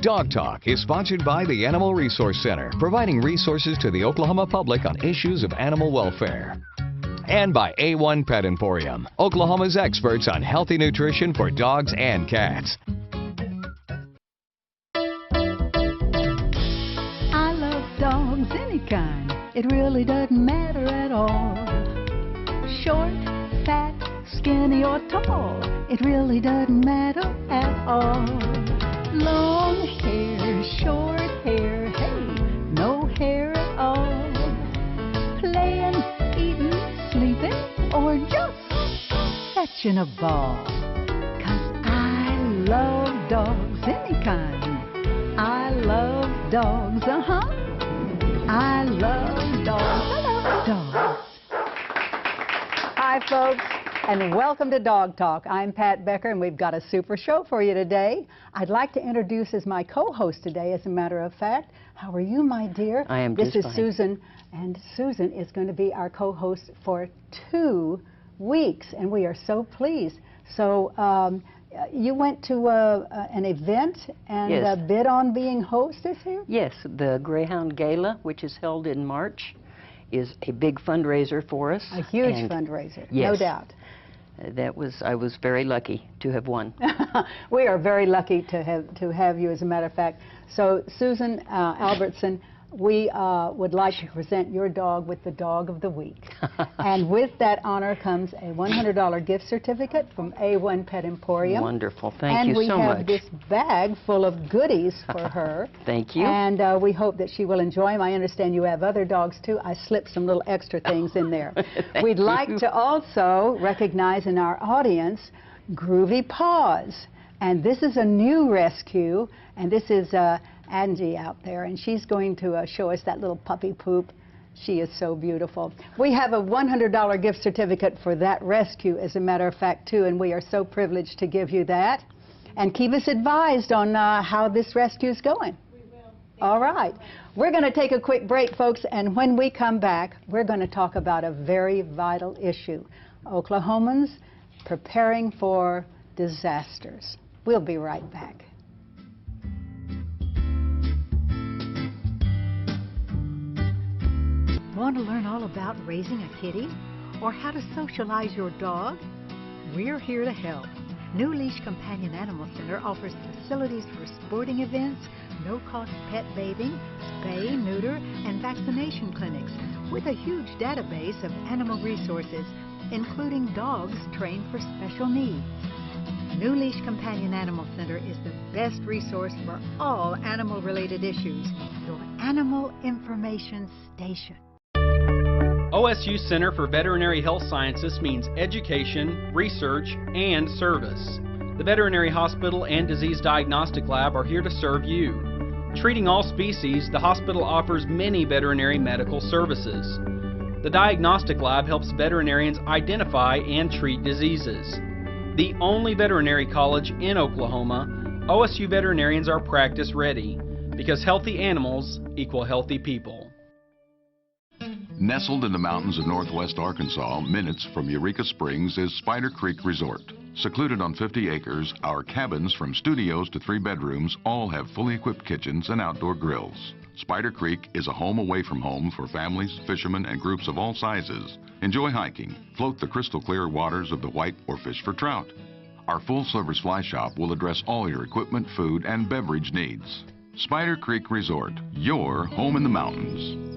Dog Talk is sponsored by the Animal Resource Center, providing resources to the Oklahoma public on issues of animal welfare. And by A1 Pet Emporium, Oklahoma's experts on healthy nutrition for dogs and cats. I love dogs any kind. It really doesn't matter at all. Short, fat, skinny or tall. It really doesn't matter at all. Long hair, short hair, hey, no hair at all. Playing, eating, sleeping, or just fetching a ball. 'Cause I love dogs any kind. I love dogs, I love dogs. I love dogs. Hi, folks, and welcome to Dog Talk. I'm Pat Becker, and we've got a super show for you today. I'd like to introduce as my co-host today, as a matter of fact. How are you, my dear? I am just fine. This is Susan, and Susan is going to be our co-host for 2 weeks, and we are so pleased. So you went to an event and Yes. bid on being host this year? Yes, the Greyhound Gala, which is held in March, is a big fundraiser for us. A huge and fundraiser, yes, no doubt. I was very lucky to have won. We are very lucky to have you, as a matter of fact. So, Susan Albertson, we would like to present your dog with the Dog of the Week. And with that honor comes a $100 gift certificate from A1 Pet Emporium. Wonderful. Thank you so much. And we have this bag full of goodies for her. Thank you. And we hope that she will enjoy them. I understand you have other dogs, too. I slipped some little extra things in there. We'd like to also recognize in our audience Groovy Paws. And this is a new rescue, and this is Angie out there, and she's going to show us that little puppy poop. She is so beautiful. We have a $100 gift certificate for that rescue, as a matter of fact, too, and we are so privileged to give you that. And keep us advised on how this rescue is going. We will. All right. We're going to take a quick break, folks, and when we come back, we're going to talk about a very vital issue. Oklahomans preparing for disasters. We'll be right back. Want to learn all about raising a kitty or how to socialize your dog? We're here to help. New Leash Companion Animal Center offers facilities for sporting events, no-cost pet bathing, spay, neuter, and vaccination clinics with a huge database of animal resources, including dogs trained for special needs. New Leash Companion Animal Center is the best resource for all animal-related issues. Your animal information station. OSU Center for Veterinary Health Sciences means education, research, and service. The Veterinary Hospital and Disease Diagnostic Lab are here to serve you. Treating all species, the hospital offers many veterinary medical services. The Diagnostic Lab helps veterinarians identify and treat diseases. The only veterinary college in Oklahoma, OSU veterinarians are practice ready, because healthy animals equal healthy people. Nestled in the mountains of northwest Arkansas, minutes from Eureka Springs, is Spider Creek Resort. Secluded on 50 acres, our cabins from studios to 3 bedrooms all have fully equipped kitchens and outdoor grills. Spider Creek is a home away from home for families, fishermen, and groups of all sizes. Enjoy hiking, float the crystal clear waters of the White, or fish for trout. Our full-service fly shop will address all your equipment, food, and beverage needs. Spider Creek Resort, your home in the mountains.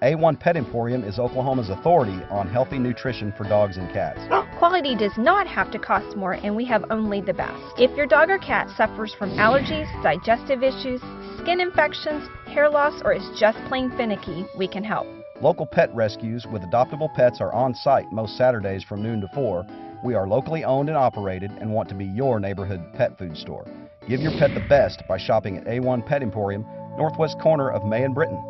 A1 Pet Emporium is Oklahoma's authority on healthy nutrition for dogs and cats. Quality does not have to cost more, and we have only the best. If your dog or cat suffers from allergies, digestive issues, skin infections, hair loss, or is just plain finicky, we can help. Local pet rescues with adoptable pets are on site most Saturdays from noon to 4. We are locally owned and operated and want to be your neighborhood pet food store. Give your pet the best by shopping at A1 Pet Emporium, northwest corner of May and Britton.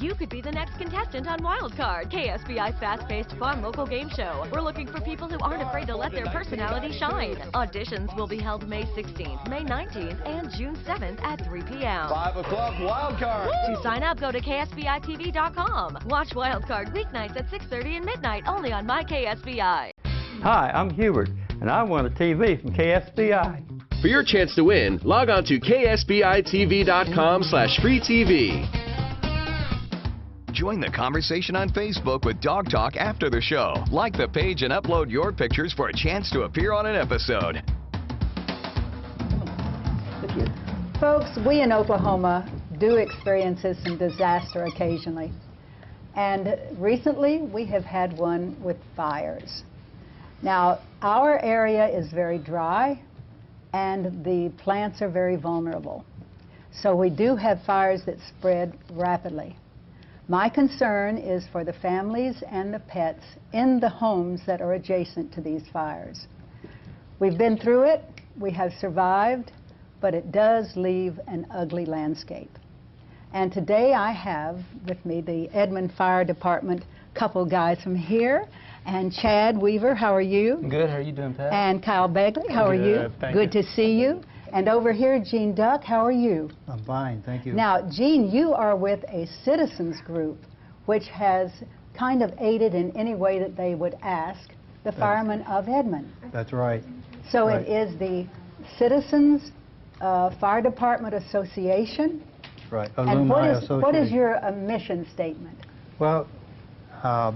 You could be the next contestant on Wild Card, KSBI's fast-paced, fun local game show. We're looking for people who aren't afraid to let their personality shine. Auditions will be held May 16th, May 19th, and June 7th at 3 p.m. 5 o'clock Wild Card. To sign up, go to KSBITV.com. Watch Wild Card weeknights at 6:30 and midnight only on My KSBI. Hi, I'm Hubert, and I won a TV from KSBI. For your chance to win, log on to ksbitv.com/freetv. Join the conversation on Facebook with Dog Talk after the show. Like the page and upload your pictures for a chance to appear on an episode. Folks, we in Oklahoma do experience some disaster occasionally. And recently, we have had one with fires. Now, our area is very dry, and the plants are very vulnerable. So we do have fires that spread rapidly. My concern is for the families and the pets in the homes that are adjacent to these fires. We've been through it, we have survived, but it does leave an ugly landscape. And today I have with me the Edmond Fire Department couple guys from here, and Chad Weaver, how are you? Good, how are you doing, Pat? And Kyle Begley, how are you? Good to see you. And over here, Gene Duck, how are you? I'm fine, thank you. Now, Gene, you are with a citizens group which has kind of aided in any way that they would ask the firemen of Edmond. That's right. So right. It is the Citizens Fire Department Association. Right, and what is your mission statement? Well, let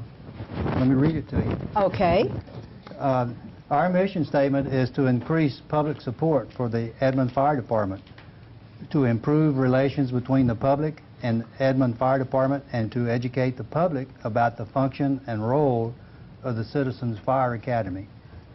me read it to you. Okay. Our mission statement is to increase public support for the Edmond Fire Department, to improve relations between the public and Edmond Fire Department, and to educate the public about the function and role of the Citizens Fire Academy.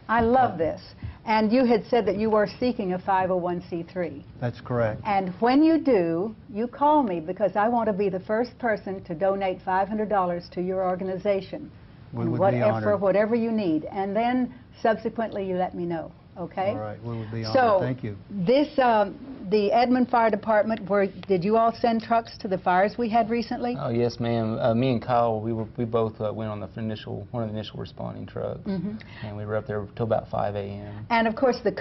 I love this. And you had said that you were seeking a 501c3. That's correct. And when you do, you call me, because I want to be the first person to donate $500 to your organization. We would be honored. For whatever you need. And then subsequently you let me know. Okay? All right, we would be honored. So thank you. This, the Edmond Fire Department, did you all send trucks to the fires we had recently? Oh yes, ma'am. Me and Kyle, we both went on one of the initial responding trucks, and we were up there till about 5 a.m. And of course, the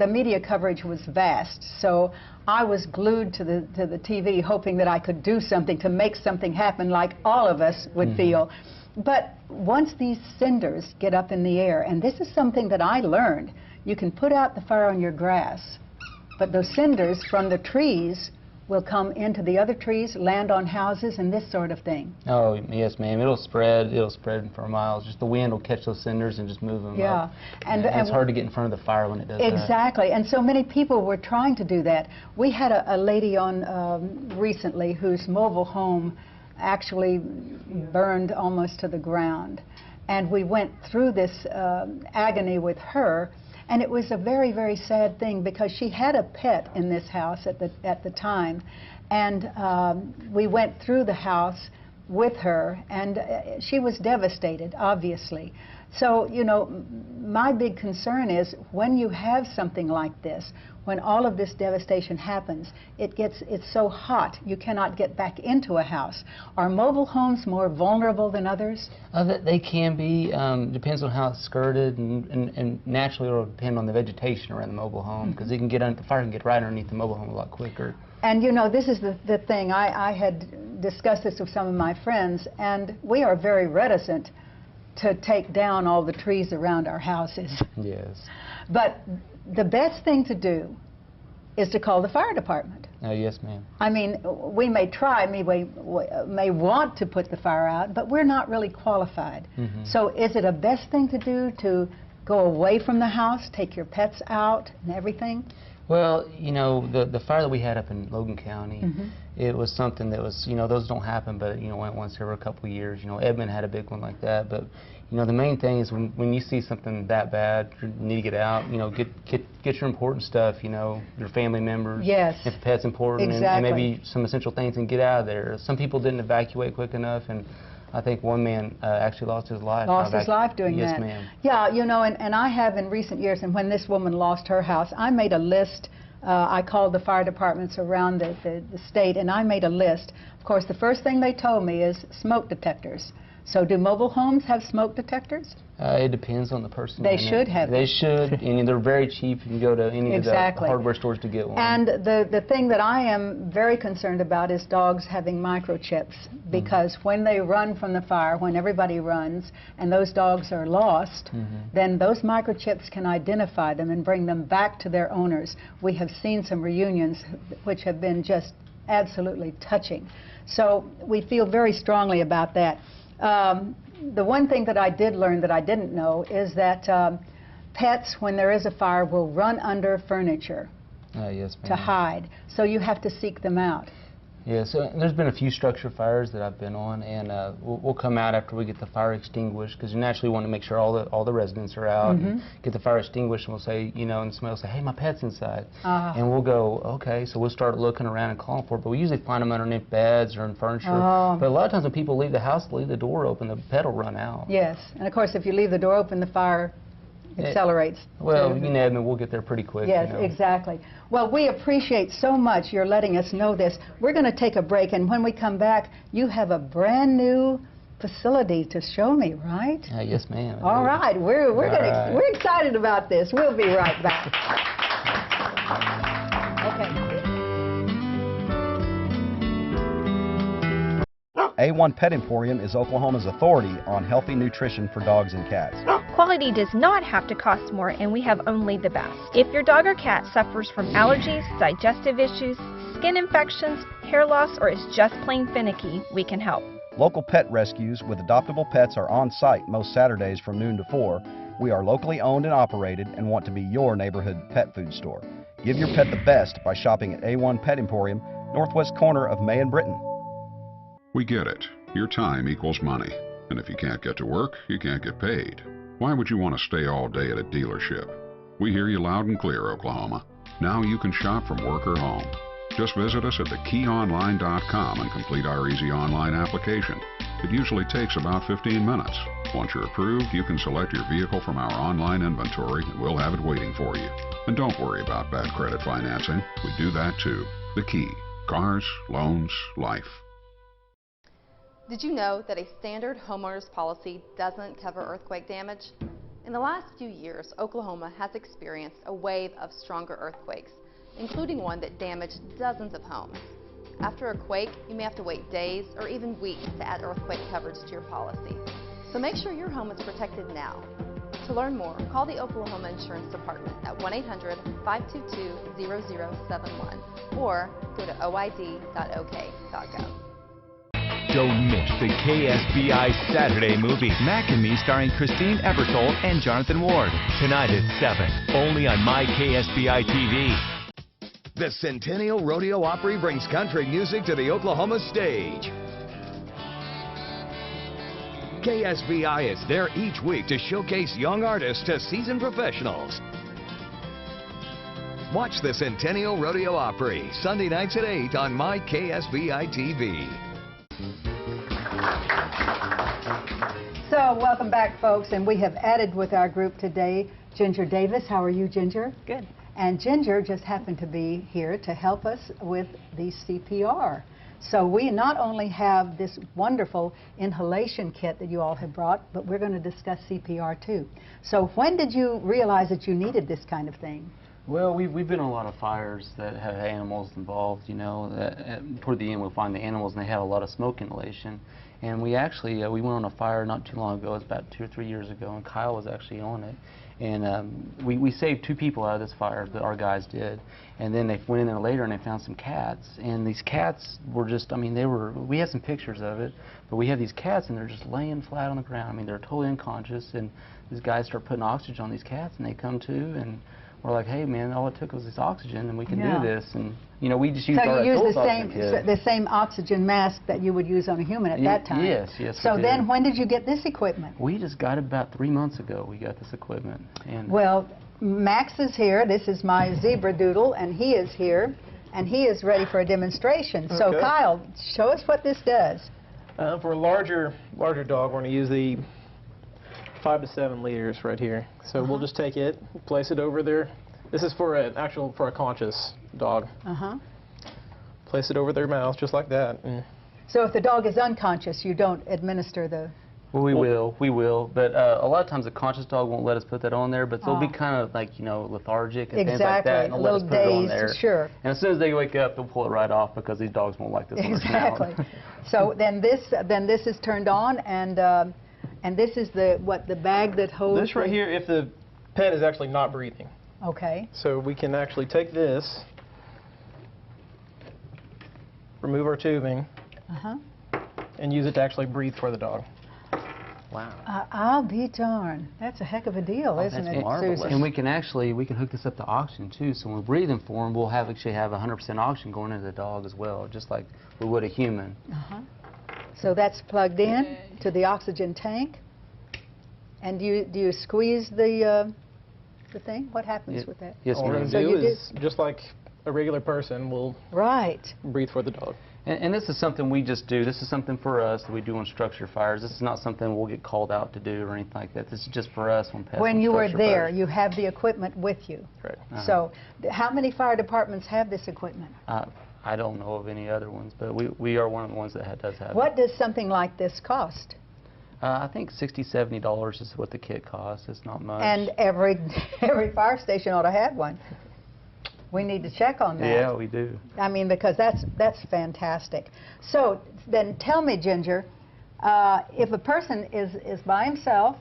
media coverage was vast. So I was glued to the TV, hoping that I could do something to make something happen, like all of us would feel. But once these cinders get up in the air, and this is something that I learned. You can put out the fire on your grass, but those cinders from the trees will come into the other trees, land on houses, and this sort of thing. Oh, yes, ma'am. It'll spread for miles. Just the wind will catch those cinders and just move them up. And it's hard to get in front of the fire when it does that. Exactly. And so many people were trying to do that. We had a lady on recently whose mobile home actually burned almost to the ground. And we went through this agony with her. And it was a very, very sad thing, because she had a pet in this house at the time, and we went through the house with her, and she was devastated, obviously. So, you know, my big concern is when you have something like this, when all of this devastation happens, it's so hot you cannot get back into a house. Are mobile homes more vulnerable than others? They can be. Depends on how it's skirted, and naturally it will depend on the vegetation around the mobile home, because the fire can get right underneath the mobile home a lot quicker. And you know, this is the thing. I had discussed this with some of my friends, and we are very reticent to take down all the trees around our houses. Yes. But the best thing to do is to call the fire department. Oh, yes, ma'am. I mean, we may try, we may want to put the fire out, but we're not really qualified. So is it a best thing to do to go away from the house, take your pets out and everything? Well, you know, the fire that we had up in Logan County, it was something that was, you know, those don't happen, but, you know, went once every couple of years. You know, Edmond had a big one like that, but, you know, the main thing is when you see something that bad, you need to get out, you know, get your important stuff, you know, your family members. Yes. If the pet's important, and maybe some essential things, and get out of there. Some people didn't evacuate quick enough, and I think one man actually lost his life. Lost his life doing that. Yes, ma'am. Yeah, you know, and I have in recent years, and when this woman lost her house, I made a list. I called the fire departments around the state, and I made a list. Of course, the first thing they told me is smoke detectors. So do mobile homes have smoke detectors? It depends on the person. They should have They them. should, and they're very cheap. You can go to any of the hardware stores to get one. And the thing that I am very concerned about is dogs having microchips, because when they run from the fire, when everybody runs, and those dogs are lost, then those microchips can identify them and bring them back to their owners. We have seen some reunions which have been just absolutely touching. So we feel very strongly about that. The one thing that I did learn that I didn't know is that pets, when there is a fire, will run under furniture Yes, to hide. So you have to seek them out. Yeah, so there's been a few structure fires that I've been on, and we'll come out after we get the fire extinguished, because you naturally want to make sure all the residents are out and get the fire extinguished, and we'll say, you know, and somebody will say, hey, my pet's inside. And we'll go, okay, so we'll start looking around and calling for it, but we usually find them underneath beds or in furniture. But a lot of times when people leave the house, leave the door open, the pet will run out. Yes, and of course if you leave the door open, the fire accelerates. Well, you know, I mean, we'll get there pretty quick. Yes, you know. exactly. Well, we appreciate so much your letting us know this. We're going to take a break, and when we come back, you have a brand new facility to show me, right? Yes, ma'am. All right, we're excited about this. We'll be right back. A1 Pet Emporium is Oklahoma's authority on healthy nutrition for dogs and cats. Quality does not have to cost more, and we have only the best. If your dog or cat suffers from allergies, digestive issues, skin infections, hair loss, or is just plain finicky, we can help. Local pet rescues with adoptable pets are on site most Saturdays from noon to 4. We are locally owned and operated and want to be your neighborhood pet food store. Give your pet the best by shopping at A1 Pet Emporium, northwest corner of May and Britton. We get it. Your time equals money. And if you can't get to work, you can't get paid. Why would you want to stay all day at a dealership? We hear you loud and clear, Oklahoma. Now you can shop from work or home. Just visit us at thekeyonline.com and complete our easy online application. It usually takes about 15 minutes. Once you're approved, you can select your vehicle from our online inventory and we'll have it waiting for you. And don't worry about bad credit financing. We do that too. The Key. Cars, loans, life. Did you know that a standard homeowner's policy doesn't cover earthquake damage? In the last few years, Oklahoma has experienced a wave of stronger earthquakes, including one that damaged dozens of homes. After a quake, you may have to wait days or even weeks to add earthquake coverage to your policy. So make sure your home is protected now. To learn more, call the Oklahoma Insurance Department at 1-800-522-0071 or go to oid.ok.gov. Don't miss the KSBI Saturday movie, Mac and Me, starring Christine Ebersole and Jonathan Ward. Tonight at 7, only on My KSBI TV. The Centennial Rodeo Opry brings country music to the Oklahoma stage. KSBI is there each week to showcase young artists to seasoned professionals. Watch the Centennial Rodeo Opry, Sunday nights at 8 on My KSBI TV. So, welcome back, folks, and we have added with our group today Ginger Davis. How are you, Ginger? Good. And Ginger just happened to be here to help us with the CPR. So we not only have this wonderful inhalation kit that you all have brought, but we're going to discuss CPR too. So when did you realize that you needed this kind of thing? Well, we've been in a lot of fires that have animals involved, you know. Toward the end we'll find the animals and they have a lot of smoke inhalation. And we actually, we went on a fire not too long ago, it was about 2 or 3 years ago, and Kyle was actually on it. And we saved 2 people out of this fire, our guys did. And then they went in there later and they found some cats. And these cats were just, I mean, we had some pictures of it, but we have these cats and they're just laying flat on the ground. I mean, they're totally unconscious. And these guys start putting oxygen on these cats and they come to, and we're like, hey man, all it took was this oxygen and we can do this. And you know, we just used So you use the same oxygen mask that you would use on a human at that time? Yes. So then when did you get this equipment? We just got it about 3 months ago. We got this equipment. And well, Max is here. This is my zebra doodle, and he is here, and he is ready for a demonstration. Okay. So Kyle, show us what this does. For a larger dog, we're going to use the 5 to 7 liters right here. So we'll just take it, place it over there. This is for a conscious dog. Place it over their mouth just like that. And so if the dog is unconscious, you don't administer the Well, we will, but a lot of times a conscious dog won't let us put that on there, but they'll be kind of like, you know, lethargic and things like that, and they'll let us put it on there. Sure. And as soon as they wake up, they'll pull it right off because these dogs won't like this on their Exactly. snout. So then this is turned on, and this is the bag that holds This right here, if the pet is actually not breathing. Okay. So we can actually take this, remove our tubing, and use it to actually breathe for the dog. Wow. I'll be darned. That's a heck of a deal, isn't it, Susan? And we can hook this up to oxygen too. So when we're breathing for them, we'll actually have 100% oxygen going into the dog as well, just like we would a human. So that's plugged in to the oxygen tank. And do you squeeze the thing? What happens with that? Yes, All we're going to do is, just like a regular person, will breathe for the dog. And this is something we just do. This is something for us that we do on structure fires. This is not something we'll get called out to do or anything like that. This is just for us on pets. When you are there, you have the equipment with you. Right. So how many fire departments have this equipment? I don't know of any other ones, but we are one of the ones that does have What it. does something like this cost? I think $60, $70 is what the kit costs. It's not much. And every fire station ought to have one. We need to check on that. Yeah, we do. I mean, because that's fantastic. So then tell me, Ginger, if a person is by himself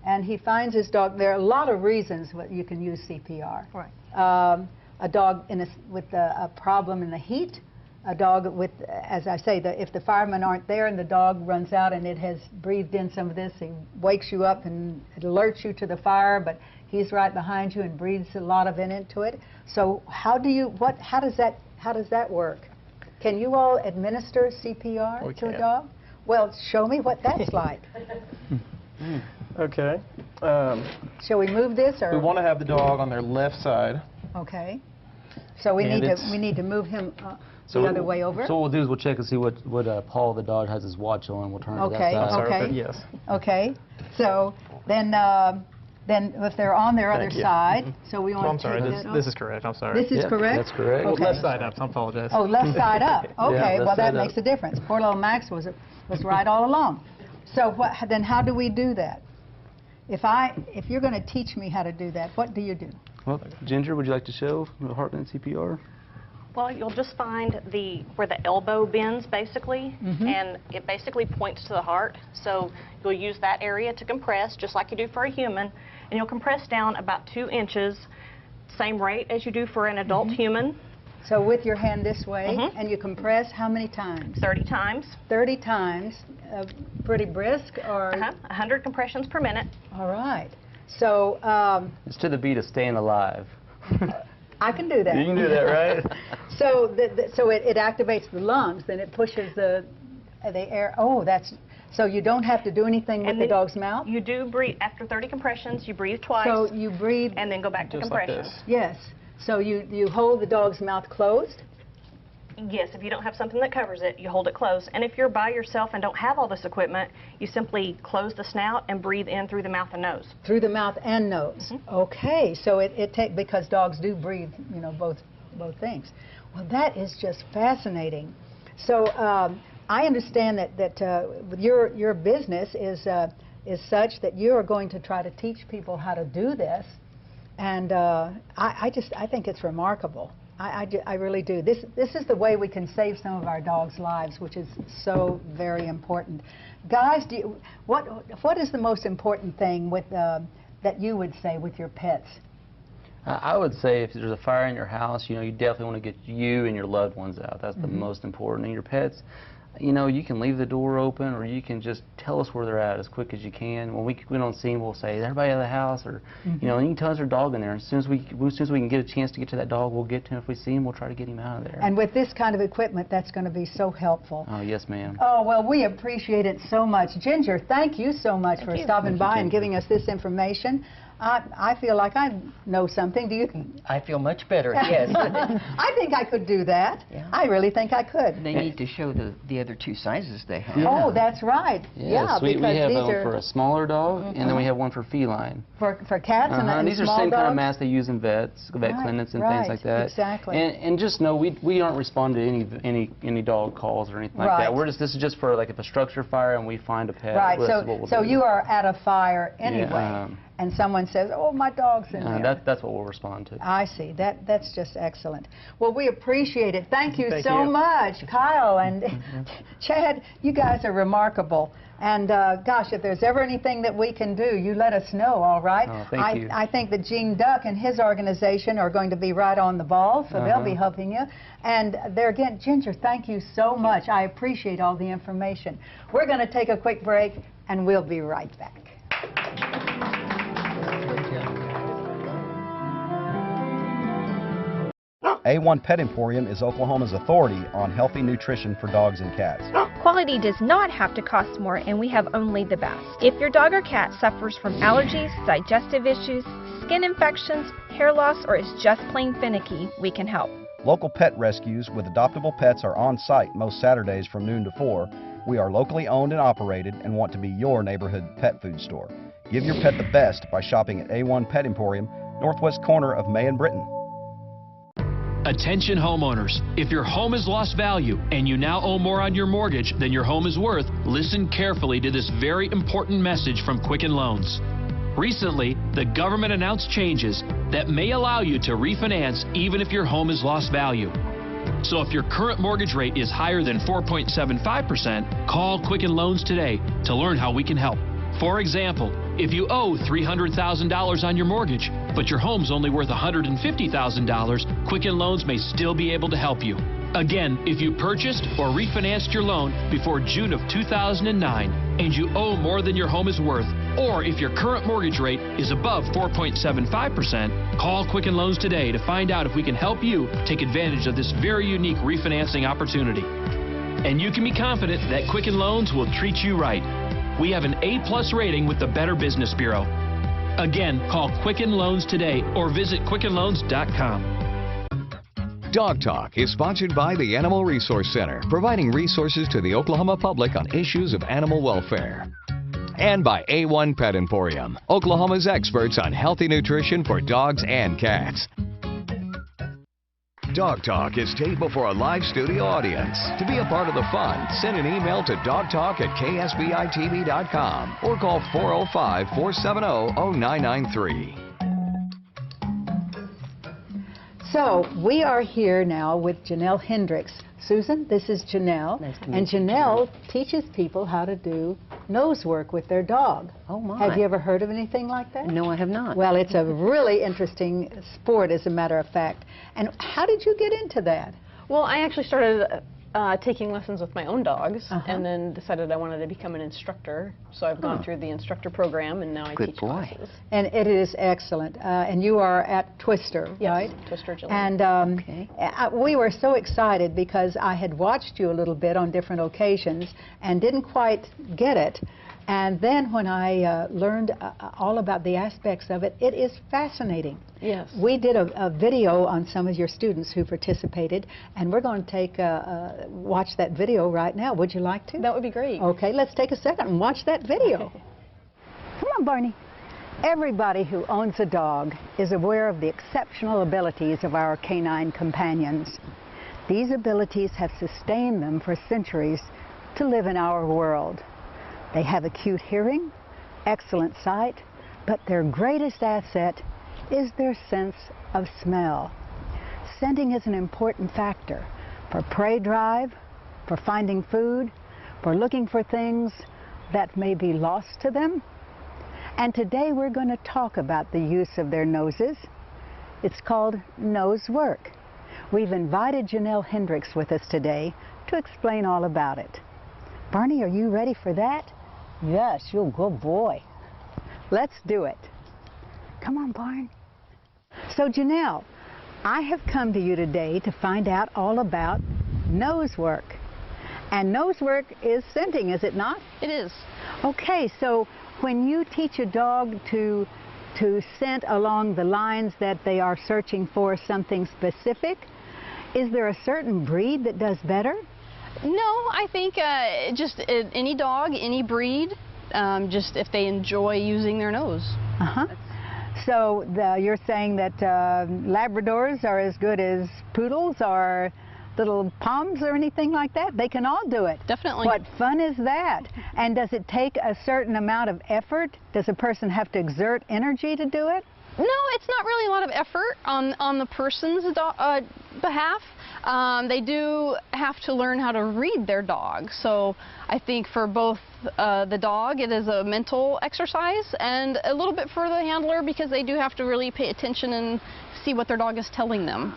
and he finds his dog, there are a lot of reasons you can use CPR. Right. A dog with a problem in the heat, a dog with, as I say, if the firemen aren't there and the dog runs out and it has breathed in some of this, he wakes you up and it alerts you to the fire, but he's right behind you and breathes a lot of it into it. So how does that work? Can you all administer CPR to a dog? Well, show me what that's like. Okay. Shall we move this, or we want to have the dog on their left side. Okay. So we need to move him the other way over. So what we'll do is we'll check and see what Paul the dog has his watch on. We'll turn to that side. Okay. Yes. Okay. So then if they're on their other side, so we want to take that off. This is correct. I'm sorry. This is correct? That's correct. Okay. Left side up. I apologize. Oh, left side up. Okay. Well, that makes up. a difference. Poor little Max was right all along. So then how do we do that? If you're going to teach me how to do that, what do you do? Well, Ginger, would you like to show the heart rate CPR? Well, you'll just find where the elbow bends, basically, and it basically points to the heart. So you'll use that area to compress, just like you do for a human, and you'll compress down about 2 inches, same rate as you do for an adult human. So with your hand this way, and you compress how many times? 30 times. 30 times. Pretty brisk, or? 100 compressions per minute. All right. So it's to the beat of Staying Alive. I can do that. You can do that, right? So it activates the lungs, then it pushes the air. Oh, so you don't have to do anything with the dog's mouth? You do breathe. After 30 compressions, you breathe twice. So you breathe. And then go back to compressions. Like this. Yes. So you hold the dog's mouth closed? Yes, if you don't have something that covers it, you hold it closed. And if you're by yourself and don't have all this equipment, you simply close the snout and breathe in through the mouth and nose. Through the mouth and nose. Okay, so because dogs do breathe, both things. Well, that is just fascinating. So I understand that your business is such that you are going to try to teach people how to do this, and I think it's remarkable. I really do. This is the way we can save some of our dogs' lives, which is so very important. Guys, what is the most important thing that you would say with your pets? I would say if there's a fire in your house, you definitely want to get you and your loved ones out. That's the most important. And your pets, you can leave the door open, or you can just tell us where they're at as quick as you can. When we don't see them, we'll say, "Is everybody out of the house?" Or and you can tell us there's a dog in there. As soon as we can get a chance to get to that dog, we'll get to him. If we see him, we'll try to get him out of there. And with this kind of equipment, that's going to be so helpful. Oh, yes, ma'am. Oh, well, we appreciate it so much. Ginger, thank you so much for stopping by and giving us this information. I feel like I know something. Do you? I feel much better, yes. I think I could do that. Yeah. I really think I could. They need to show the other two sizes they have. Oh, that's right. Yes, we have one for a smaller dog, and then we have one for feline. For cats and these are small same kind of dogs? masks they use in vet clinics and things like that. Exactly. And just know we aren't responding to any dog calls or anything like that. This is just for like if a structure fire and we find a pet. Right. That's what we'll So do. you are at a fire anyway, and someone says, "Oh, my dog's in there." That's what we'll respond to. I see. That's just excellent. Well, we appreciate it. Thank you Thank so you. much, Kyle and Chad. You guys are remarkable. And gosh, if there's ever anything that we can do, you let us know, all right? Oh, thank you. I think that Gene Duck and his organization are going to be right on the ball, so they'll be helping you. And there again, Ginger, thank you so much. I appreciate all the information. We're going to take a quick break, and we'll be right back. A1 Pet Emporium is Oklahoma's authority on healthy nutrition for dogs and cats. Quality does not have to cost more, and we have only the best. If your dog or cat suffers from allergies, digestive issues, skin infections, hair loss, or is just plain finicky, we can help. Local pet rescues with adoptable pets are on site most Saturdays from noon to 4. We are locally owned and operated and want to be your neighborhood pet food store. Give your pet the best by shopping at A1 Pet Emporium, northwest corner of May and Britton. Attention homeowners, if your home has lost value and you now owe more on your mortgage than your home is worth, listen carefully to this very important message from Quicken Loans. Recently, the government announced changes that may allow you to refinance even if your home has lost value. So if your current mortgage rate is higher than 4.75%, call Quicken Loans today to learn how we can help. For example, if you owe $300,000 on your mortgage, but your home's only worth $150,000, Quicken Loans may still be able to help you. Again, if you purchased or refinanced your loan before June of 2009 and you owe more than your home is worth, or if your current mortgage rate is above 4.75%, call Quicken Loans today to find out if we can help you take advantage of this very unique refinancing opportunity. And you can be confident that Quicken Loans will treat you right. We have an A+ rating with the Better Business Bureau. Again, call Quicken Loans today or visit QuickenLoans.com. Dog Talk is sponsored by the Animal Resource Center, providing resources to the Oklahoma public on issues of animal welfare. And by A1 Pet Emporium, Oklahoma's experts on healthy nutrition for dogs and cats. Dog Talk is taped before a live studio audience. To be a part of the fun, send an email to dogtalk@ksbitv.com or call 405-470-0993. So we are here now with Janelle Hendricks. Susan, this is Janelle. Nice to meet and you, Janelle teaches people how to do nose work with their dog. Oh, my. Have you ever heard of anything like that? No, I have not. Well, it's a really interesting sport, as a matter of fact. And how did you get into that? Well, I actually started taking lessons with my own dogs, and then decided I wanted to become an instructor. So I've gone through the instructor program, and now I teach classes. And it is excellent. And you are at Twister, right? Twister Gillette. And we were so excited because I had watched you a little bit on different occasions and didn't quite get it. And then when I learned all about the aspects of it, it is fascinating. Yes. We did a video on some of your students who participated, and we're going to watch that video right now. Would you like to? That would be great. Okay, let's take a second and watch that video. Okay. Come on, Barney. Everybody who owns a dog is aware of the exceptional abilities of our canine companions. These abilities have sustained them for centuries to live in our world. They have acute hearing, excellent sight, but their greatest asset is their sense of smell. Scenting is an important factor for prey drive, for finding food, for looking for things that may be lost to them. And today we're going to talk about the use of their noses. It's called nose work. We've invited Janelle Hendricks with us today to explain all about it. Barney, are you ready for that? Yes, you're a good boy. Let's do it. Come on, Barney. So, Janelle, I have come to you today to find out all about nose work. And nose work is scenting, is it not? It is. Okay, so when you teach a dog to to scent along the lines that they are searching for something specific? Is there a certain breed that does better? No, I think just any dog, any breed, just if they enjoy using their nose. Uh-huh. So you're saying that Labradors are as good as poodles or little Poms or anything like that? They can all do it. Definitely. What fun is that? And does it take a certain amount of effort? Does a person have to exert energy to do it? No, it's not really a lot of effort on the person's behalf. They do have to learn how to read their dog. So I think for both the dog, it is a mental exercise, and a little bit for the handler because they do have to really pay attention and see what their dog is telling them.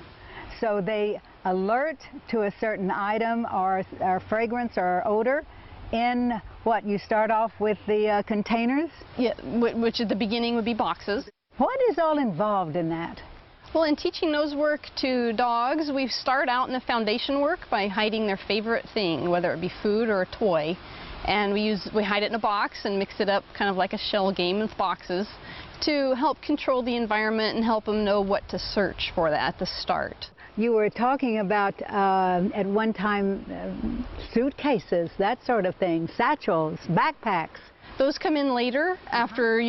So they alert to a certain item or fragrance or odor in what? You start off with the containers? Yeah, which at the beginning would be boxes. What is all involved in that? Well, in teaching nose work to dogs, we start out in the foundation work by hiding their favorite thing, whether it be food or a toy. And we hide it in a box and mix it up kind of like a shell game with boxes to help control the environment and help them know what to search for that at the start. You were talking about, at one time, suitcases, that sort of thing, satchels, backpacks. Those come in later after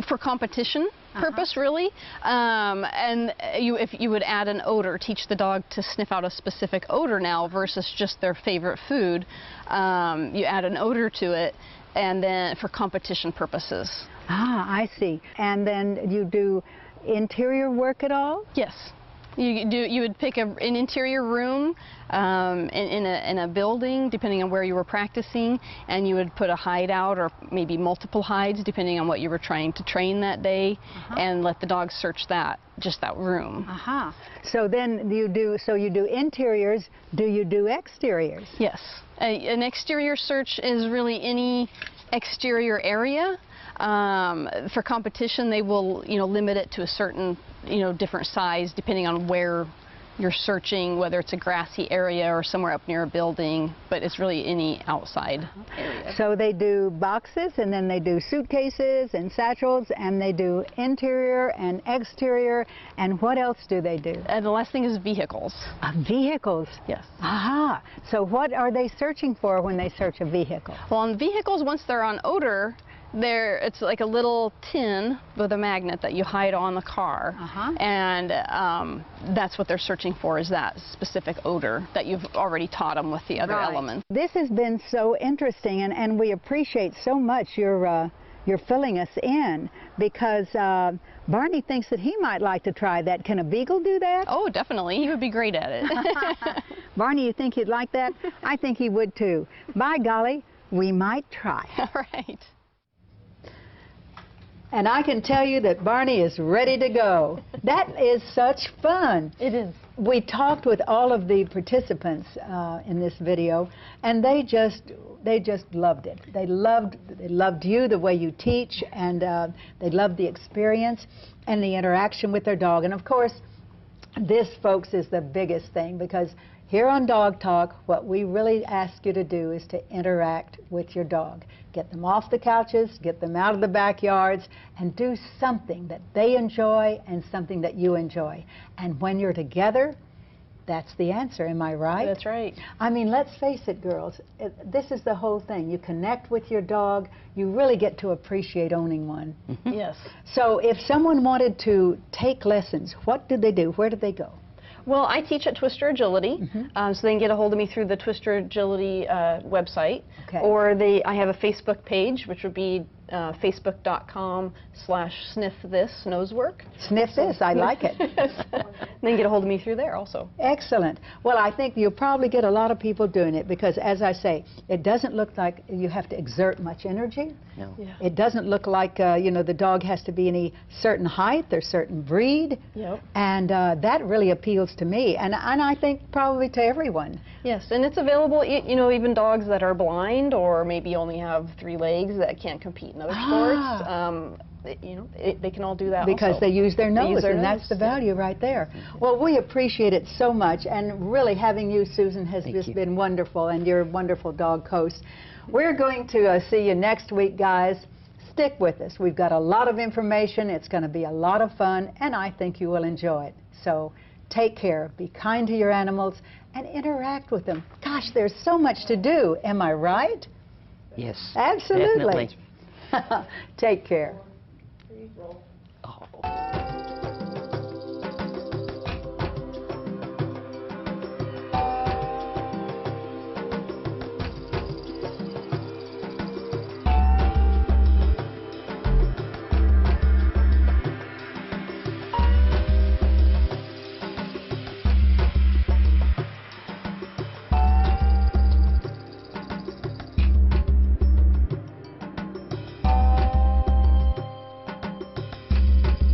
for competition purpose, really. And if you would add an odor, teach the dog to sniff out a specific odor now versus just their favorite food. You add an odor to it, and then for competition purposes. Ah, I see. And then you do interior work at all? Yes. You would pick an interior room in a building, depending on where you were practicing, and you would put a hideout or maybe multiple hides, depending on what you were trying to train that day, and let the dog search just that room. So then you do interiors. Do you do exteriors? Yes. An exterior search is really any exterior area. For competition, they will, limit it to a certain, different size depending on where you're searching, whether it's a grassy area or somewhere up near a building, but it's really any outside area. So they do boxes, and then they do suitcases and satchels, and they do interior and exterior, and what else do they do? And the last thing is vehicles. Vehicles? Yes. Aha. So what are they searching for when they search a vehicle? Well, on vehicles, once they're on odor, it's like a little tin with a magnet that you hide on the car, and that's what they're searching for, is that specific odor that you've already taught them with the other elements. This has been so interesting, and we appreciate so much your filling us in, because Barney thinks that he might like to try that. Can a beagle do that? Oh, definitely. He would be great at it. Barney, you think he'd like that? I think he would too. By golly, we might try. All right. And I can tell you that Barney is ready to go. That is such fun. It is. We talked with all of the participants in this video, and they just loved it. They loved you, the way you teach, and they loved the experience and the interaction with their dog. And of course, this, folks, is the biggest thing, because here on Dog Talk, what we really ask you to do is to interact with your dog. Get them off the couches, get them out of the backyards, and do something that they enjoy and something that you enjoy. And when you're together, that's the answer, am I right? That's right. I mean, let's face it, girls, this is the whole thing. You connect with your dog, you really get to appreciate owning one. Yes. So if someone wanted to take lessons, what do they do? Where do they go? Well, I teach at Twister Agility, so they can get a hold of me through the Twister Agility website. Okay. Or I have a Facebook page, which would be facebook.com/sniffthis-nosework. Sniff this, I like it. Then get a hold of me through there also. Excellent. Well, I think you'll probably get a lot of people doing it, because, as I say, it doesn't look like you have to exert much energy. No. Yeah. It doesn't look like, the dog has to be any certain height or certain breed. Yep. And that really appeals to me, and I think probably to everyone. Yes, and it's available, even dogs that are blind or maybe only have 3 legs that can't compete in other sports. They can all do that because also. they use their nose, and nose. that's the value right there. Well, we appreciate it so much, and really having you, Susan, has just been wonderful, and you're a wonderful dog host. We're going to see you next week, guys. stick with us. We've got a lot of information. It's going to be a lot of fun, and I think you will enjoy it. So take care, be kind to your animals, and interact with them. Gosh, there's so much to do. Am I right? Yes. Absolutely. Definitely. Take care.